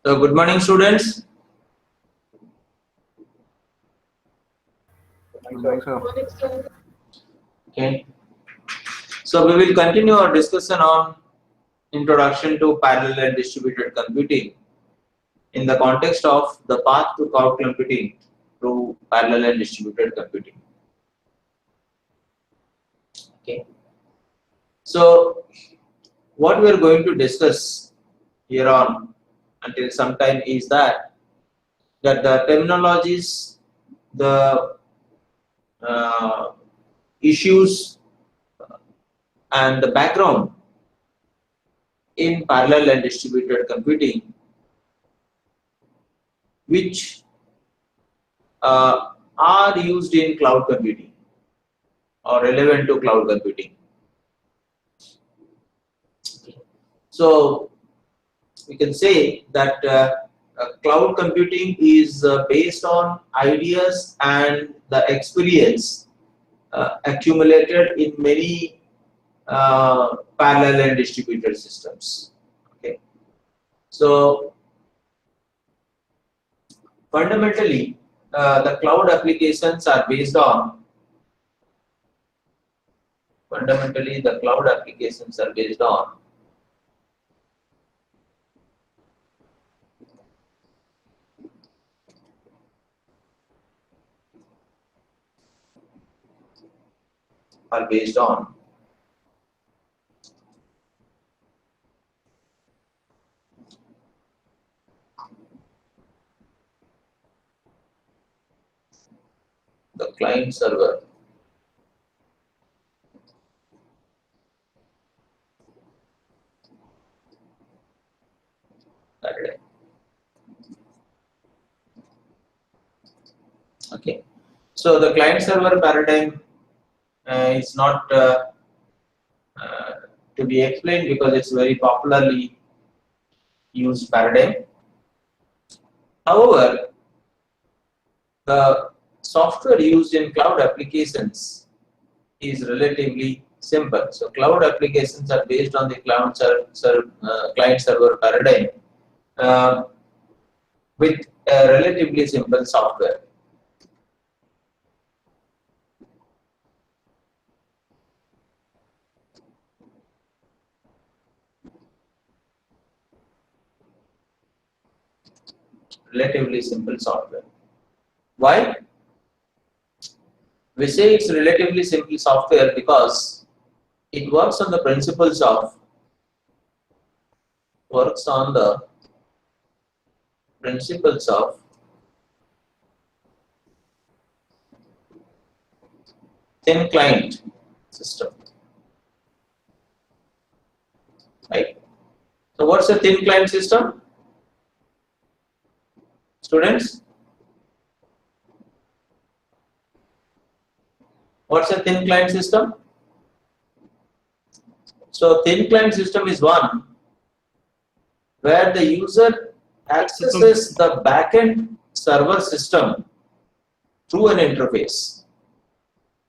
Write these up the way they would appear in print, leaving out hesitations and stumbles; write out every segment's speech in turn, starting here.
So, good morning, students. Good morning, sir. Okay. So, we will continue our discussion on introduction to parallel and distributed computing in the context of the path to cloud computing through parallel and distributed computing. Okay. So, what we are going to discuss here on until some time is that the terminologies, the issues, and the background in parallel and distributed computing, which are used in cloud computing or relevant to cloud computing. So we can say that cloud computing is based on ideas and the experience accumulated in many parallel and distributed systems. Okay. So fundamentally, the cloud applications are based on the client server paradigm. Okay, so the client server paradigm is not to be explained because it's very popularly used paradigm. However, the software used in cloud applications is relatively simple. So cloud applications are based on the client server paradigm with a relatively simple software. Relatively simple software. Why? We say it's relatively simple software because it works on the principles of thin client system, right? So what's a thin client system, students? What's a thin client system? So thin client system is one where the user accesses the backend server system through an interface,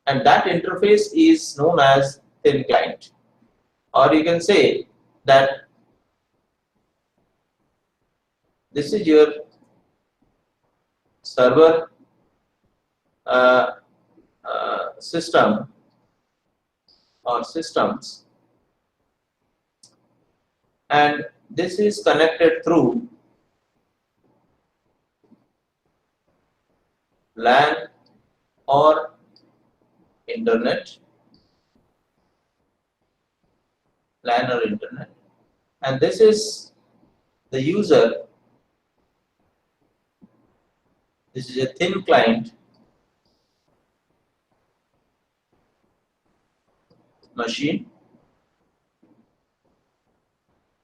and that interface is known as thin client. Or you can say that this is your server system or systems, and this is connected through LAN or internet, and this is the user. This is a thin client machine,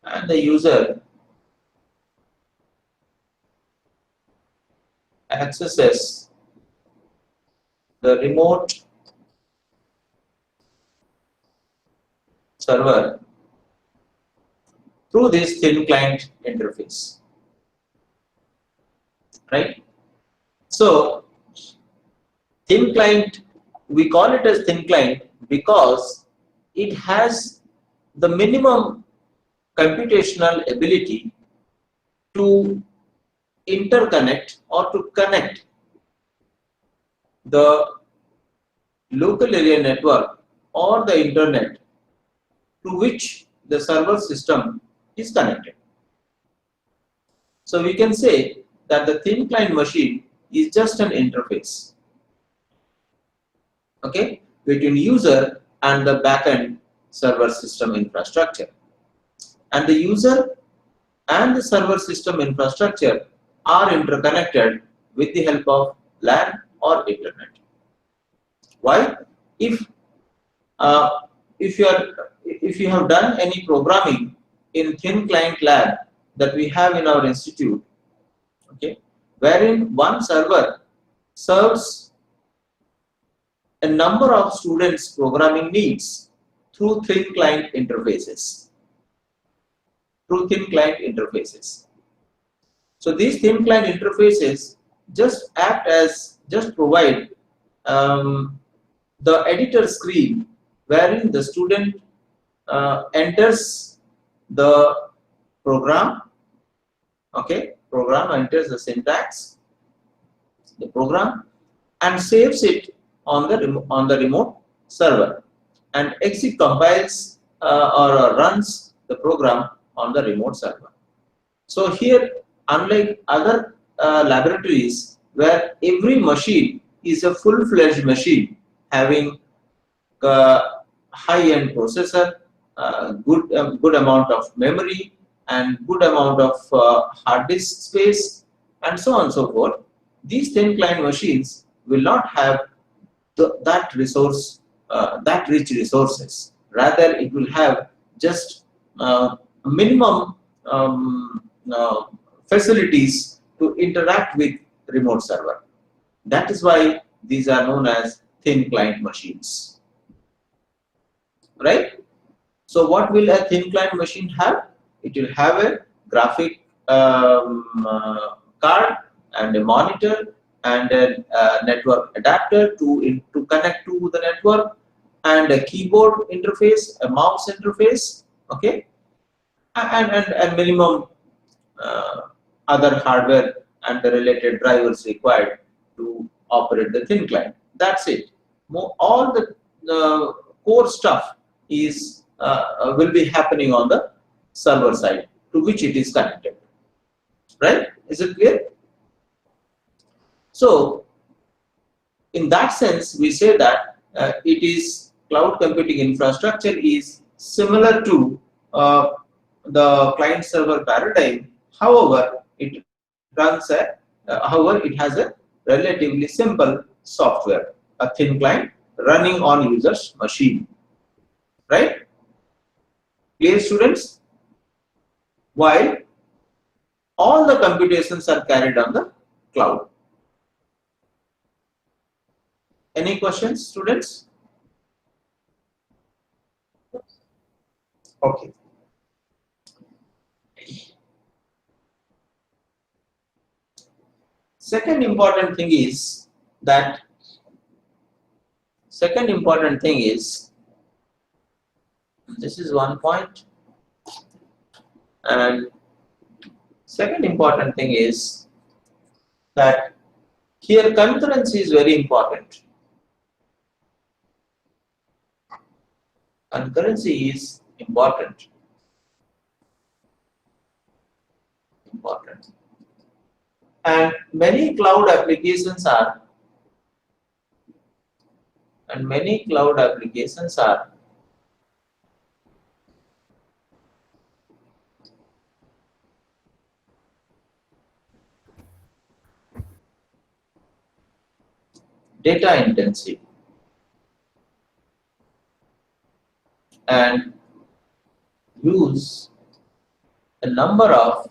and the user accesses the remote server through this thin client interface, right? So thin client, we call it as thin client because it has the minimum computational ability to interconnect or to connect the local area network or the internet to which the server system is connected. So we can say that the thin client machine is just an interface, okay, between user and the backend server system infrastructure. And the user and the server system infrastructure are interconnected with the help of LAN or internet. Why? If if you have done any programming in thin client lab that we have in our institute, okay, wherein one server serves a number of students' programming needs through thin client interfaces. So these thin client interfaces just provide the editor screen wherein the student enters the program, okay, enters the syntax, the program, and saves it on the remote server, and exit compiles or runs the program on the remote server. So here, unlike other laboratories where every machine is a full-fledged machine having high-end processor, good amount of memory, and good amount of hard disk space, and so on and so forth, these thin client machines will not have that rich resources. Rather, it will have just minimum facilities to interact with remote server. That is why these are known as thin client machines, right? So what will a thin client machine have? It will have a graphic card and a monitor and a network adapter to connect to the network, and a keyboard interface, a mouse interface, okay, and minimum other hardware and the related drivers required to operate the thin client. That's it. All the core stuff is will be happening on the server side to which it is connected. Right? Is it clear? So, in that sense, we say that it is cloud computing infrastructure is similar to the client server paradigm. However, it has a relatively simple software, a thin client running on user's machine. Right? Clear, students? While all the computations are carried on the cloud. Any questions, students? Okay. Second important thing is that this is one point, and second important thing is that here concurrency is very important. Concurrency is important. And many cloud applications are data intensive and use a number of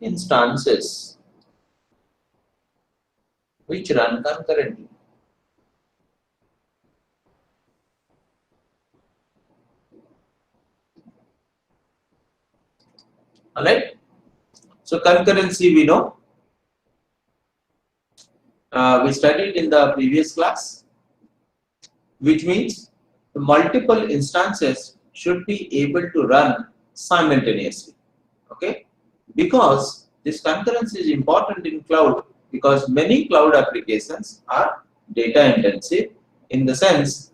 instances which run concurrently. Alright? So concurrency we know. We studied in the previous class, which means multiple instances should be able to run simultaneously. Okay, because this concurrency is important in cloud because many cloud applications are data intensive in the sense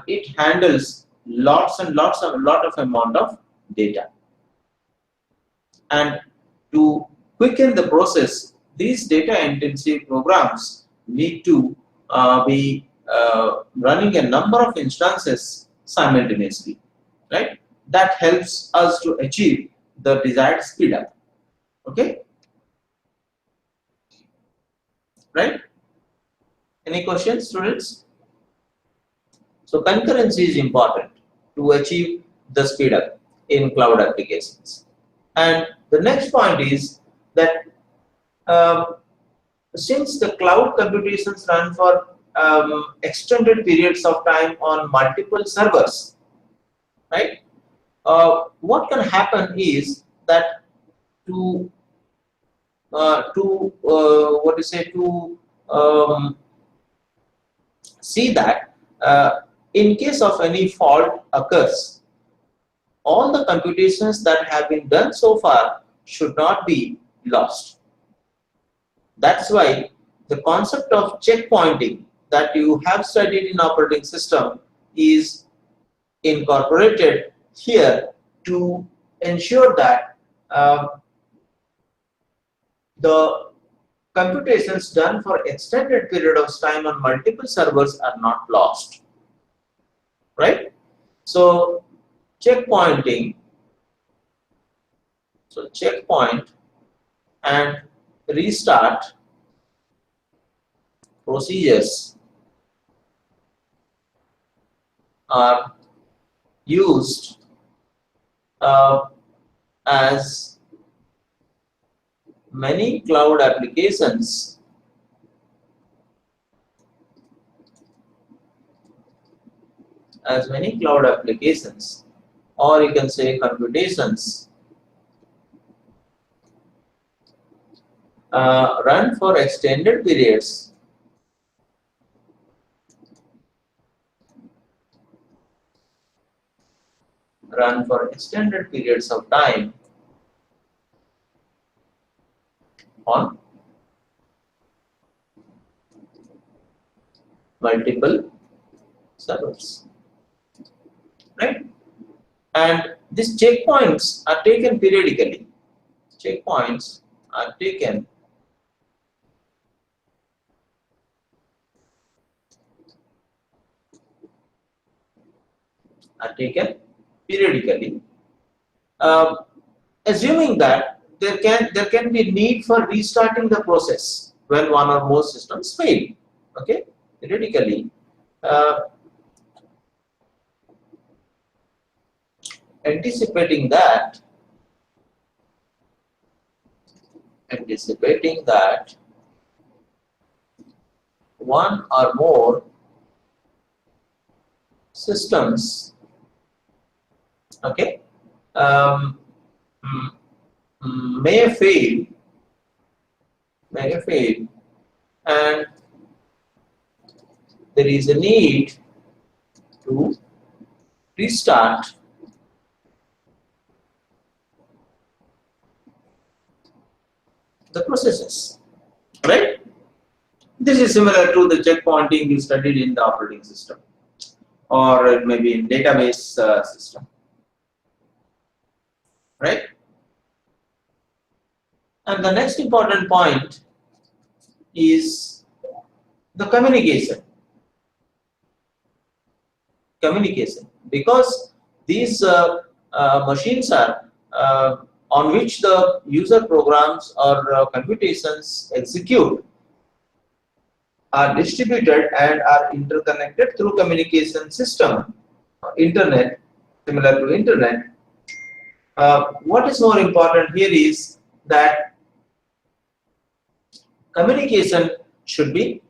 it handles lots and lots of lot of amount of data, and to quicken the process these data intensive programs need to be running a number of instances simultaneously, right? That helps us to achieve the desired speed up. Okay, right? Any questions, students? So concurrency is important to achieve the speed up in cloud applications. And the next point is that um, since the cloud computations run for extended periods of time on multiple servers, right? What can happen is that to what you say to see that in case of any fault occurs, all the computations that have been done so far should not be lost. That's why the concept of checkpointing that you have studied in operating system is incorporated here to ensure that the computations done for extended period of time on multiple servers are not lost, right? So checkpointing, so checkpoint and restart procedures are used as many cloud applications or you can say computations run for extended periods of time on multiple servers, right? And these checkpoints are taken periodically. Checkpoints are taken periodically, assuming that there can be need for restarting the process when one or more systems fail. Okay, periodically. Anticipating that one or more systems, okay, may fail, and there is a need to restart the processes, right? This is similar to the checkpointing you studied in the operating system or maybe in database system, right? And the next important point is the communication, because these machines are on which the user programs or computations execute are distributed and are interconnected through communication system, internet, similar to internet. What is more important here is that communication should be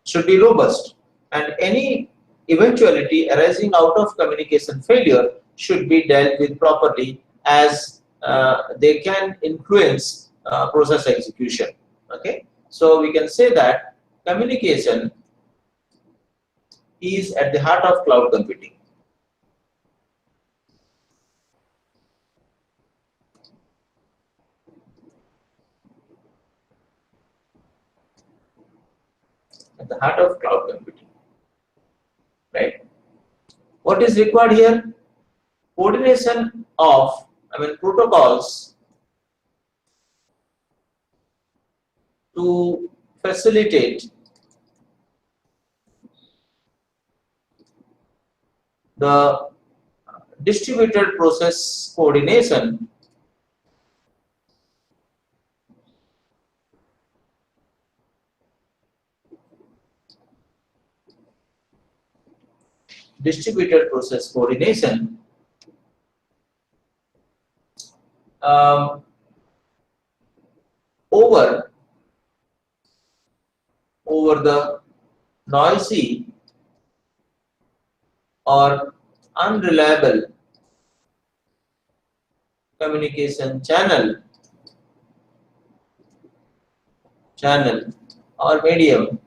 robust, and any eventuality arising out of communication failure should be dealt with properly, as they can influence process execution. Okay, so we can say that communication is at the heart of cloud computing. at the heart of cloud computing, right? What is required here? Coordination of, protocols to facilitate the distributed process coordination um, over the noisy or unreliable communication channel or medium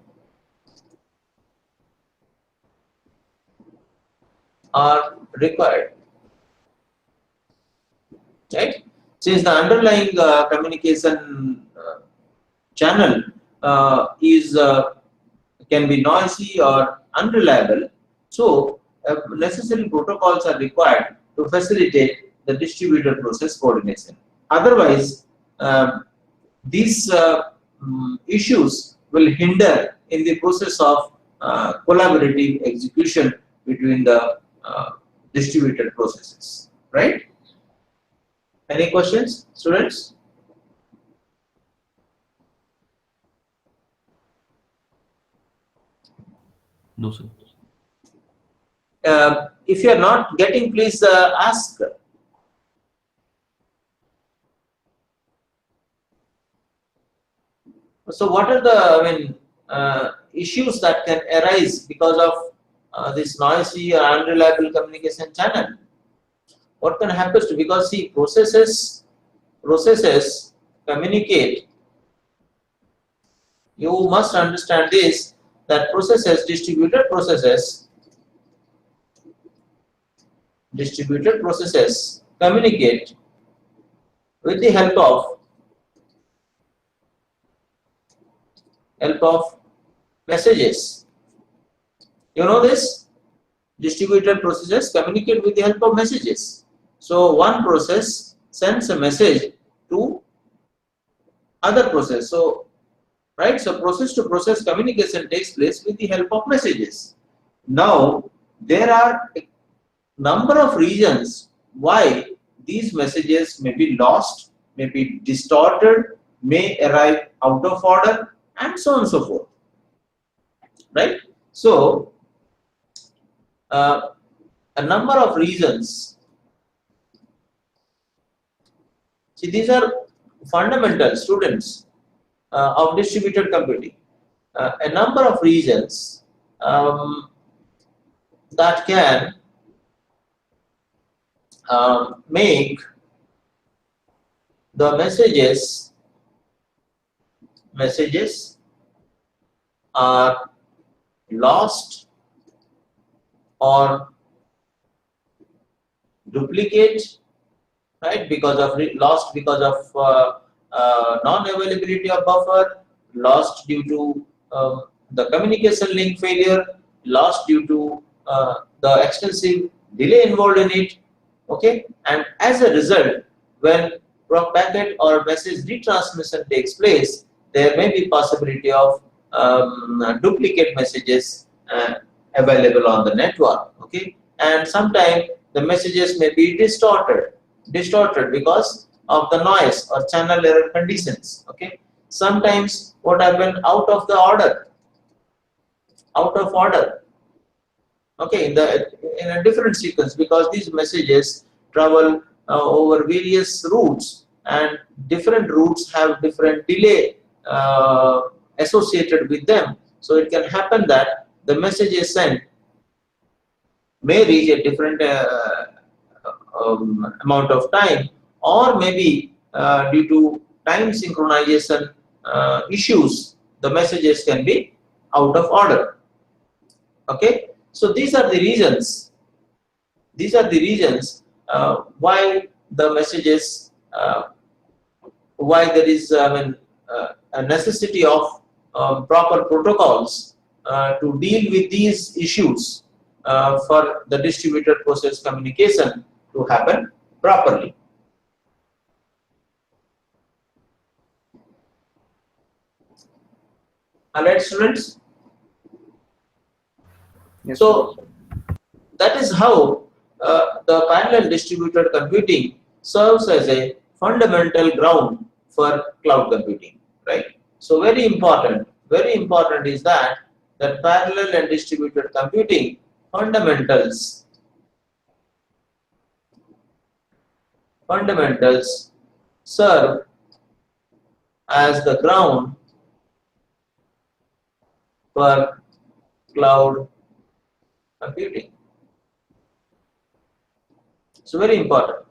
are required, right? Since the underlying communication channel is can be noisy or unreliable, so necessary protocols are required to facilitate the distributed process coordination. Otherwise, these issues will hinder in the process of collaborative execution between the distributed processes, right? Any questions, students? No, sir. If you are not getting, please ask. So what are the issues that can arise because of this noisy or unreliable communication channel? What can happen to, because see, processes communicate. You must understand this, that distributed processes communicate with the help of messages. You know this? Distributed processes communicate with the help of messages. So one process sends a message to other process. So, right? So process to process communication takes place with the help of messages. Now, there are a number of reasons why these messages may be lost, may be distorted, may arrive out of order, and so on and so forth, right? So a number of reasons. See, these are fundamental, students, of distributed computing. A number of reasons that can make the messages are lost or duplicate, right? Lost because of non-availability of buffer, lost due to the communication link failure, lost due to the extensive delay involved in it. Okay, and as a result, when packet or message retransmission takes place, there may be possibility of duplicate messages available on the network. Okay, and sometimes the messages may be distorted because of the noise or channel error conditions. Okay, sometimes what happen, out of order. Okay, in a different sequence, because these messages travel over various routes, and different routes have different delay associated with them. So it can happen that the messages sent may reach a different amount of time, or maybe due to time synchronization issues, the messages can be out of order. Okay, so these are the reasons. Why the messages, why there is a necessity of proper protocols to deal with these issues for the distributed process communication to happen properly. Alright, students? Yes, so that is how the parallel distributed computing serves as a fundamental ground for cloud computing, right? So very important is that parallel and distributed computing fundamentals serve as the ground for cloud computing. So very important.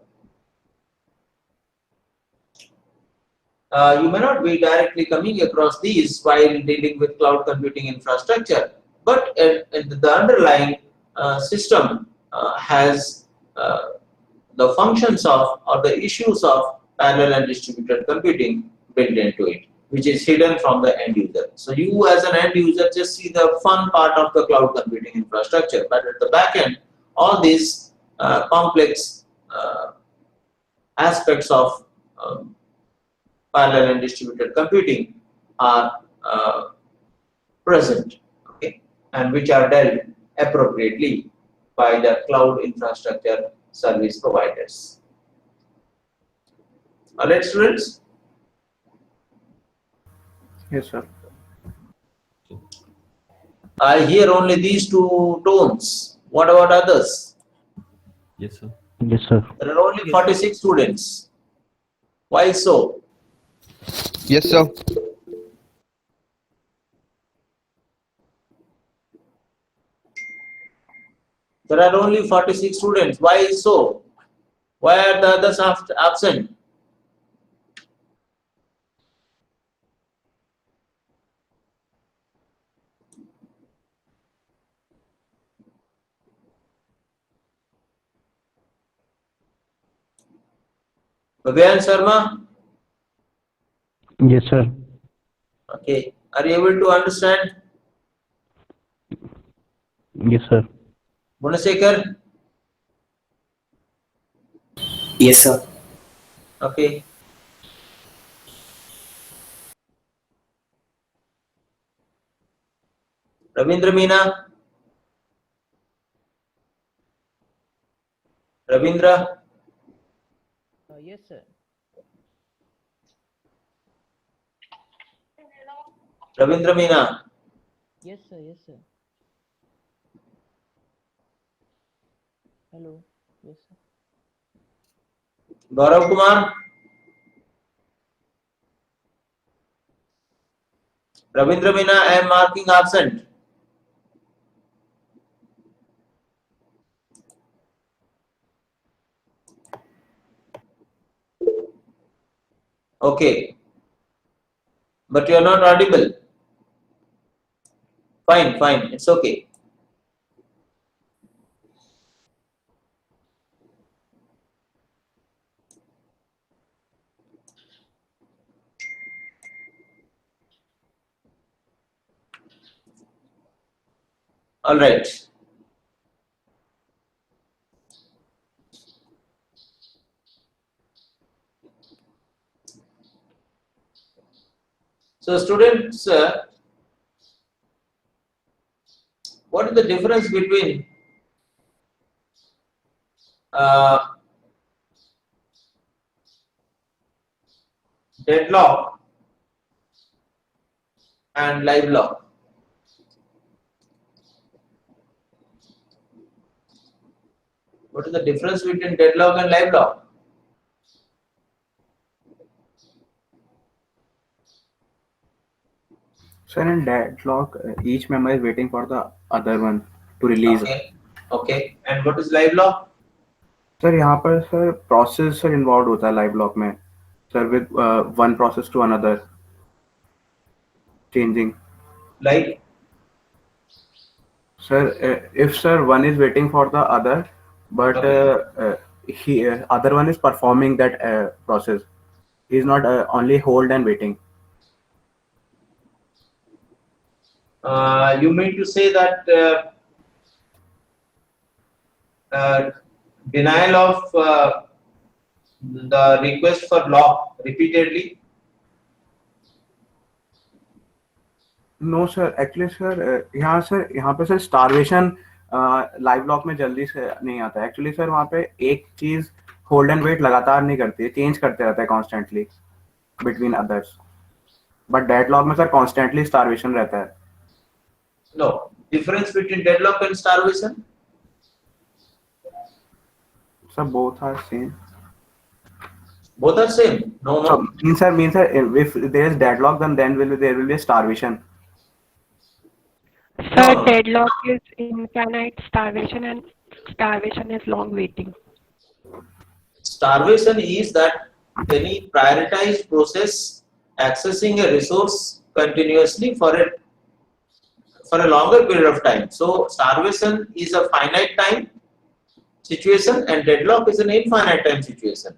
You may not be directly coming across these while dealing with cloud computing infrastructure, but the underlying system has the functions of or the issues of parallel and distributed computing built into it, which is hidden from the end user. So you as an end user just see the fun part of the cloud computing infrastructure, but at the back end, all these complex aspects of parallel and distributed computing are present, okay, and which are dealt appropriately by the cloud infrastructure service providers. Alright, students? yes, sir. I hear only these two tones. What about others? Yes, sir. Yes, sir. There are only 46 students. Why so? Yes, sir. There are only 46 students. Why so? Why are the others absent? Bhavyan Sharma? Yes, sir. Okay. Are you able to understand? Yes, sir. Gunasekar? Yes, sir. Okay. Ravindra Meena? Ravindra? Yes, sir. Ravindra Meena? Yes, sir. Yes, sir. Hello. Yes, sir. Gaurav Kumar? Ravindra Meena, I am marking absent. Okay. But you are not audible. Fine, fine. It's okay. All right. So students, what is the difference between deadlock and live lock? What is the difference between deadlock and live lock? Sir, in deadlock, each member is waiting for the other one to release. Okay. Okay. And what is live lock? Sir यहाँ पर sir process sir involve होता है live lock में sir with one process to another changing Like? Sir if sir one is waiting for the other but he other one is performing that process, he is not only hold and waiting. You mean to say that denial of the request for lock repeatedly? No sir, actually sir यहाँ पे sir starvation live lock में जल्दी से नहीं आता है actually sir. वहाँ पे एक चीज होल्ड एंड वेट लगातार नहीं करती है, चेंज करते रहता है constantly between others. But deadlock में सर कॉन्स्टेंटली स्टारवेशन रहता है। No. Difference between deadlock and starvation? Sir both are same. Both are same. No, So no. means sir, if there is deadlock, then there will be a starvation. No, Sir, no. deadlock is infinite starvation and starvation is long waiting. Starvation is that any prioritized process accessing a resource continuously for a longer period of time. So starvation is a finite time situation and deadlock is an infinite time situation.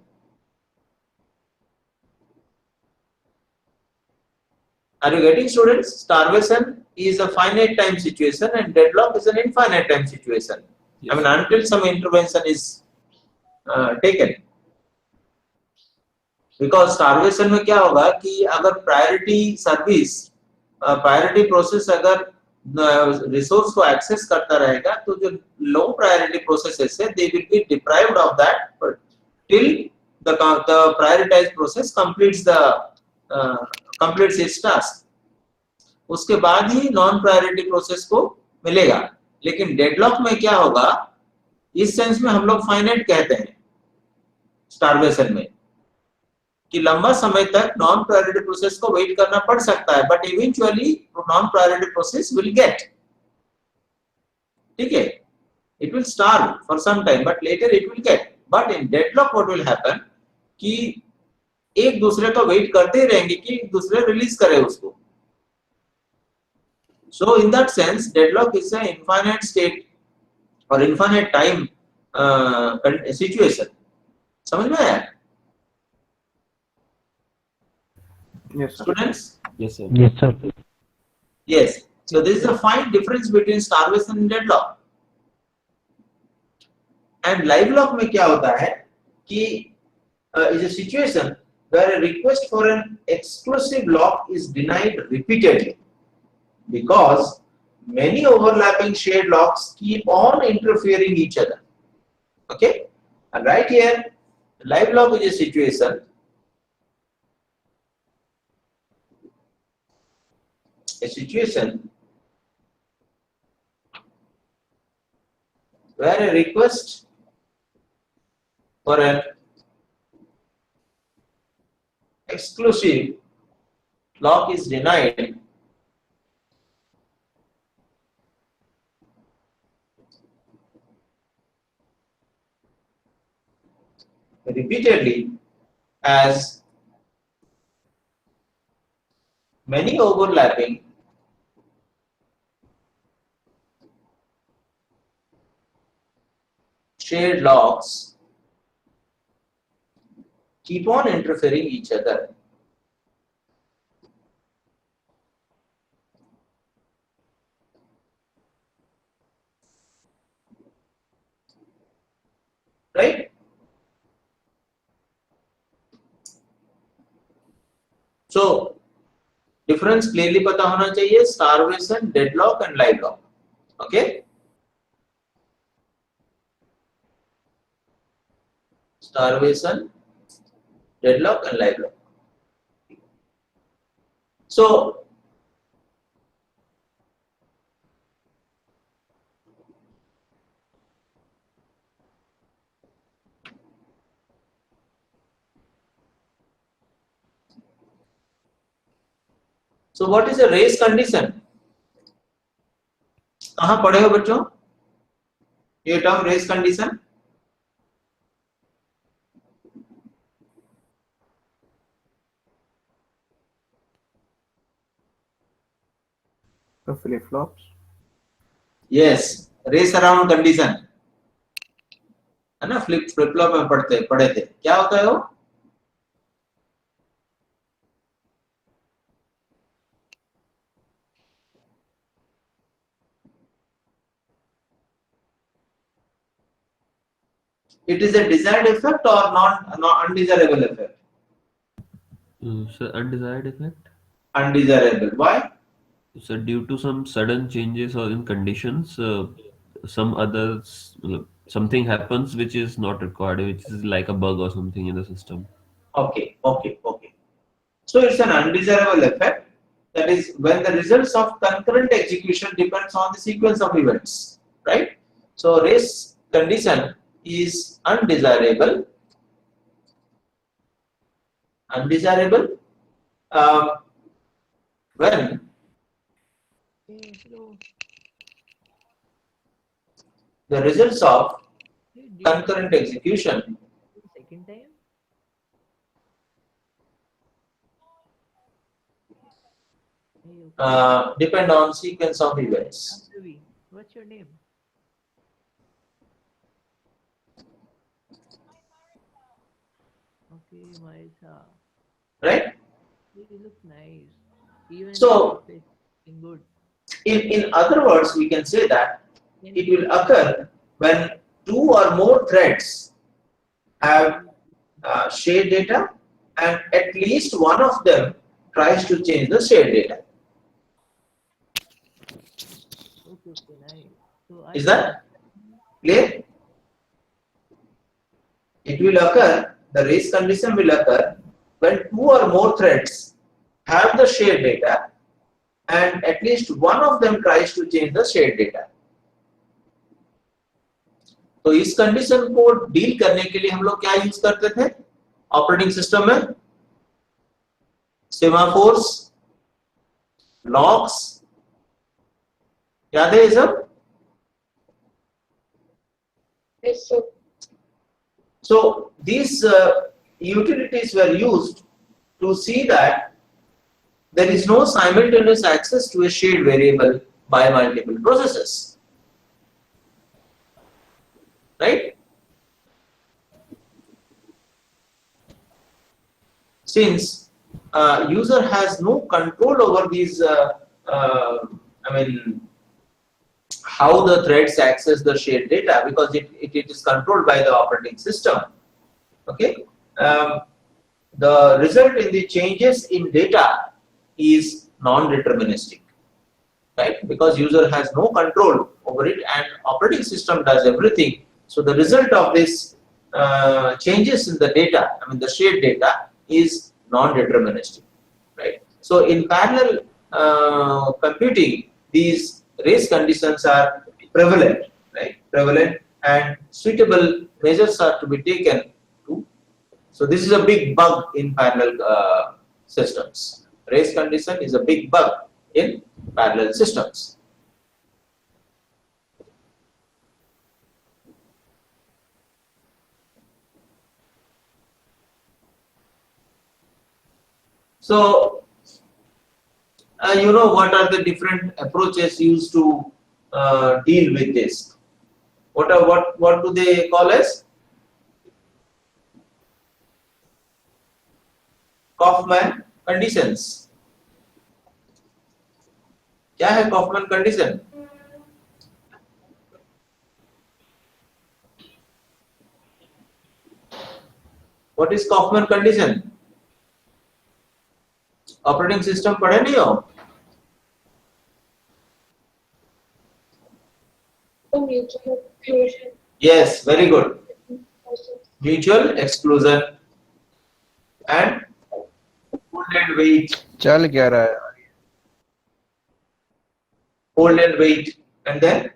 Are you getting, students? Starvation is a finite time situation and deadlock is an infinite time situation. I mean, until some intervention is taken. Because starvation में क्या होगा कि अगर priority service priority process अगर resource को access करता रहेगा तो जो लो प्रायोरिटी प्रोसेसेस है they will be deprived of that till the prioritised process completes it's task. उसके बाद ही नॉन प्रायोरिटी प्रोसेस को मिलेगा। लेकिन डेडलॉक में क्या होगा, इस सेंस में हम लोग फाइनाइट कहते हैं स्टारवेशन में कि लंबा समय तक नॉन प्रायोरिटी प्रोसेस को वेट करना पड़ सकता है, but eventually non priority process will get, ठीक है, it will starve for some time but later it will get. But in deadlock what will happen कि एक दूसरे का वेट करते ही रहेंगे कि एक दूसरे रिलीज करे उसको। So in that sense deadlock is a infinite state और इनफाइनाइट टाइम सिचुएशन। समझ में आया Yes sir. students? Yes, sir. Yes, sir. Yes. So there is a fine difference between starvation and deadlock. And live lock में क्या होता है कि is a situation where a request for an exclusive lock is denied repeatedly because many overlapping shared locks keep on interfering each other. Okay, and right here live lock is a situation where a request for an exclusive lock is denied repeatedly as many overlapping shared locks keep on interfering each other. Right? So difference clearly पता होना चाहिए starvation, deadlock and live lock. Okay? Starvation, deadlock and live lock. So what is a race condition? कहाँ पढ़े हो बच्चों ये term race condition? The flip flops. Yes, race around condition है ना, फ्लिप फ्लॉप में पढ़े थे। क्या होता है वो? It is a desired effect or non undesirable effect? So undesired effect. Undesirable. Why? So due to some sudden changes or in conditions, some others something happens which is not required, which is like a bug or something in the system. Okay, okay, okay. So it's an undesirable effect. That is when the results of concurrent execution depends on the sequence of events, right? So race condition is undesirable. Undesirable when Hey, hello. the results of Hey, did concurrent execution you second time? Hey, okay. depend on sequence of events, Ravi, what's your name? Okay, Maisa. right? You look nice. Even in your So office, looking good. in other words, we can say that Can it you will occur when two or more threads have shared data and at least one of them tries to change the shared data. okay, okay, nice. So I Is can that clear? It will occur, the race condition will occur when two or more threads have the shared data and at least one of them tries to change the shared data. तो इस condition को deal करने के लिए हम लोग क्या use करते थे ऑपरेटिंग सिस्टम में? सेमाफोर्स, लॉक्स, याद है ये सब? Yes, sir. So these utilities were used to see that there is no simultaneous access to a shared variable by multiple processes, right? Since user has no control over these, I mean, how the threads access the shared data because it is controlled by the operating system. Okay, the result in the changes in data is non-deterministic, right? Because user has no control over it and operating system does everything. So the result of this changes in the data, I mean the shared data, is non-deterministic, right? So in parallel computing, these race conditions are prevalent, right? Prevalent and suitable measures are to be taken to. So this is a big bug in parallel systems. Race condition is a big bug in parallel systems. So, you know what are the different approaches used to deal with this? What do they call as? Kaufman conditions. क्या है Kaufman condition? What is Kaufman condition? Operating system पढ़े नहीं हो? Mutual exclusion. Yes, very good. Mutual exclusion and hold and wait, चल क्या रहा है hold and wait, and then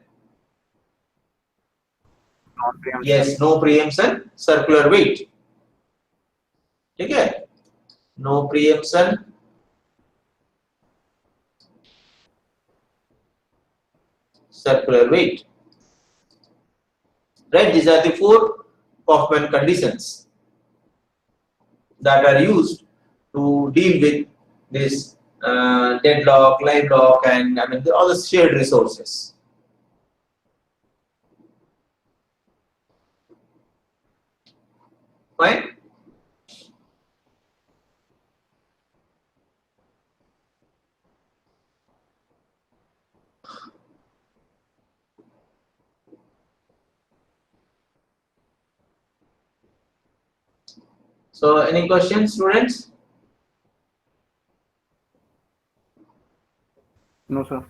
Non-preemption. yes, no preemption, circular wait. ठीक है? No preemption, circular wait. Right? These are the four Kaufman conditions that are used to deal with this deadlock, live lock, and I mean all the shared resources. Fine. So any questions, students? No, sir.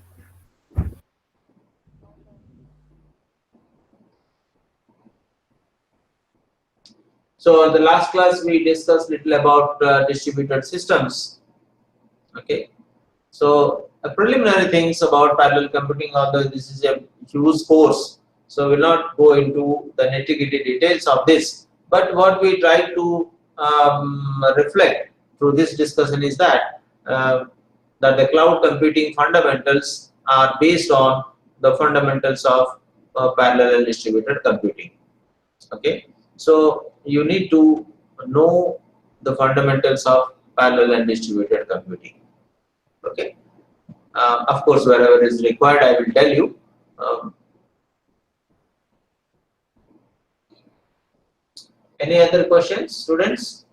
So in the last class we discussed little about distributed systems. Okay. So preliminary things about parallel computing, although this is a huge course, so we'll not go into the nitty-gritty details of this. But what we try to reflect through this discussion is that the cloud computing fundamentals are based on the fundamentals of parallel and distributed computing. Okay, so you need to know the fundamentals of parallel and distributed computing. Okay, of course, wherever is required, I will tell you. Any other questions, students?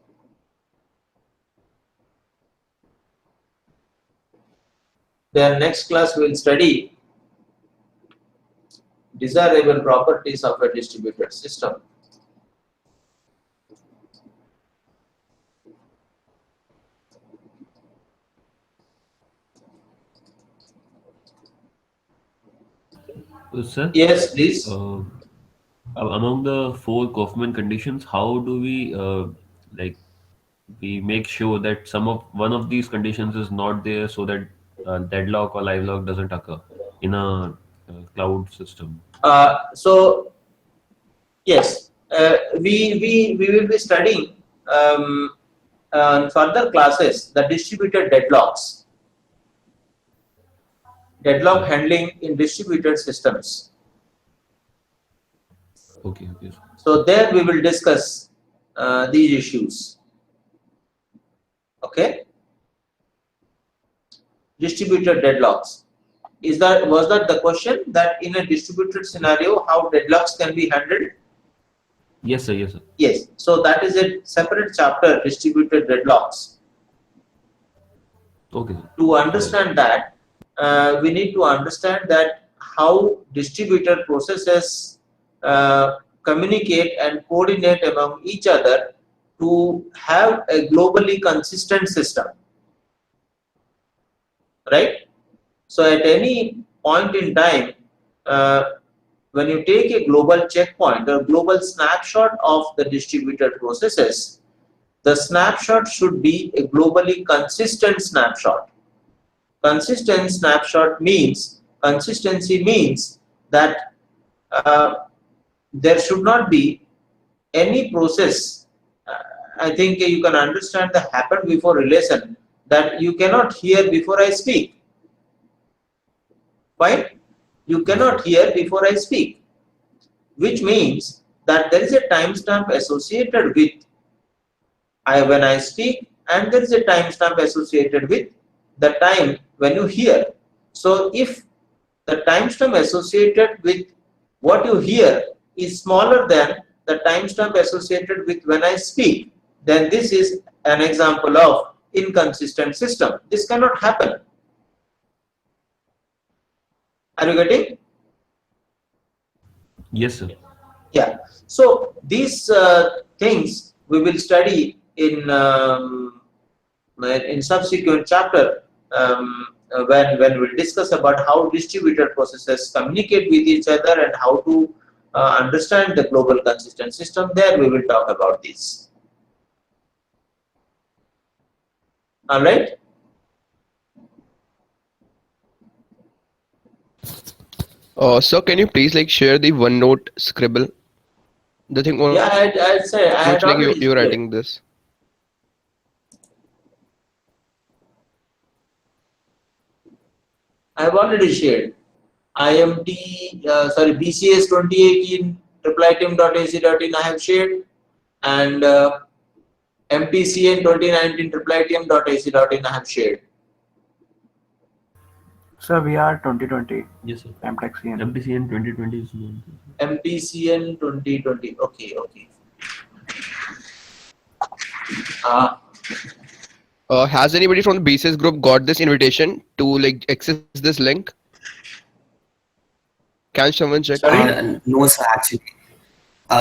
Then next class we will study desirable properties of a distributed system. Sir, Yes, please. among the four Kaufman conditions, how do we like we make sure that one of these conditions is not there, so that deadlock or live lock doesn't occur in a cloud system? So yes, we will be studying in further classes the distributed deadlocks, deadlock handling in distributed systems. Okay, okay. So there we will discuss these issues. Okay, distributed deadlocks. Was that the question, that in a distributed scenario how deadlocks can be handled? Yes, sir. Yes, sir. Yes. So that is a separate chapter, distributed deadlocks. Okay. To understand that, we need to understand that how distributed processes communicate and coordinate among each other to have a globally consistent system, right? So at any point in time, when you take a global checkpoint or global snapshot of the distributed processes, the snapshot should be a globally consistent snapshot. Consistent snapshot means, consistency means that there should not be any process. I think you can understand the happen before relation, that you cannot hear before I speak. Fine? You cannot hear before I speak, which means that there is a timestamp associated with when I speak, and there is a timestamp associated with the time when you hear. So if the timestamp associated with what you hear is smaller than the timestamp associated with when I speak, then this is an example of inconsistent system. This cannot happen. Are you getting? Yes, sir. Yeah. So these things we will study in subsequent chapter when we'll discuss about how distributed processes communicate with each other and how to understand the global consistent system. There we will talk about this. All right. Sir, can you please share the OneNote scribble? The thing on Yeah, I'd say I had which already you're shared. writing this. I have already shared. BCS 2018 tripliteam.ac.in I have shared, and MPCN 2019 tripliteam.ac.in I have shared. Sir, we are 2020 Yes, sir. MTech CN. MPCN 2020 is known. MPCN 2020. Okay. Has anybody from the BCS group got this invitation to access this link? Can someone check? Sorry? No, sir, actually.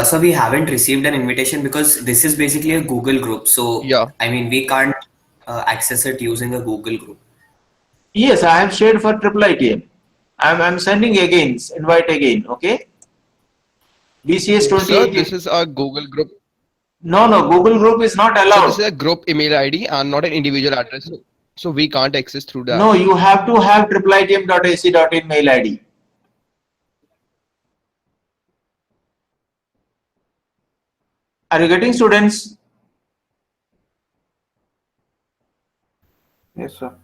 So we haven't received an invitation because this is basically a Google group. So Yeah. I mean, we can't access it using a Google group. Yes, I have shared for triple ITM. I'm sending again, invite again, okay? BCS Sir, 28. this is a Google group. No, no, Google group is not So this allowed. is a group email ID and not an individual address. So we can't access through that. No, you have to have IIITM.ac.in mail ID. Are you getting, students? Yes, sir.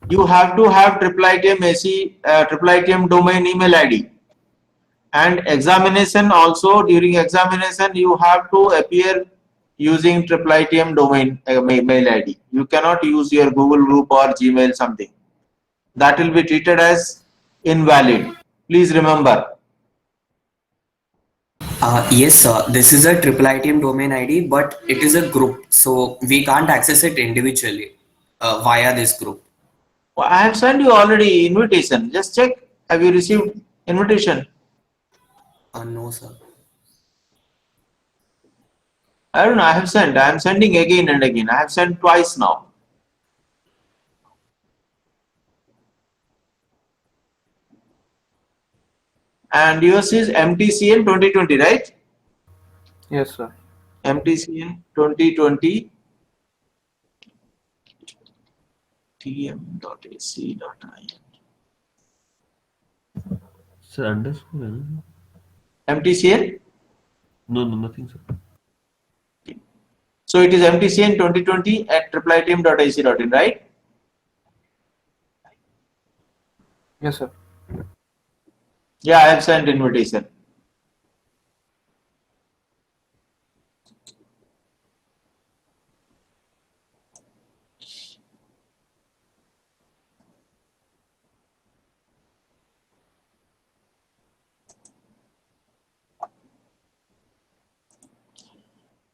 You have to have IIITM domain email ID. And examination also, during examination, you have to appear using IIITM domain mail ID. You cannot use your Google group or Gmail something. That will be treated as invalid. Please remember. Yes, sir. This is a IIITM domain ID, but it is a group, so we can't access it individually via this group. I have sent you already invitation. Just check. Have you received invitation? No, sir. I don't know. I have sent. I am sending again and again. I have sent twice now. And yours is MTCN 2020, right? Yes, sir. MTCN 2020 tm.ac.in. Sir, underscore. है ना? MTCN. No, nothing, sir. So it is MTCN 2020 at IIITM.ac.in, right? Yes, sir. Yeah, I have sent invitation.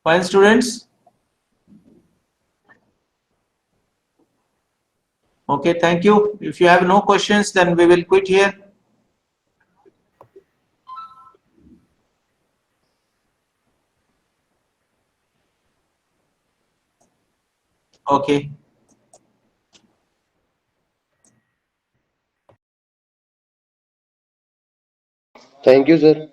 Fine, students. Okay, thank you. If you have no questions, then we will quit here. Okay. Thank you, sir.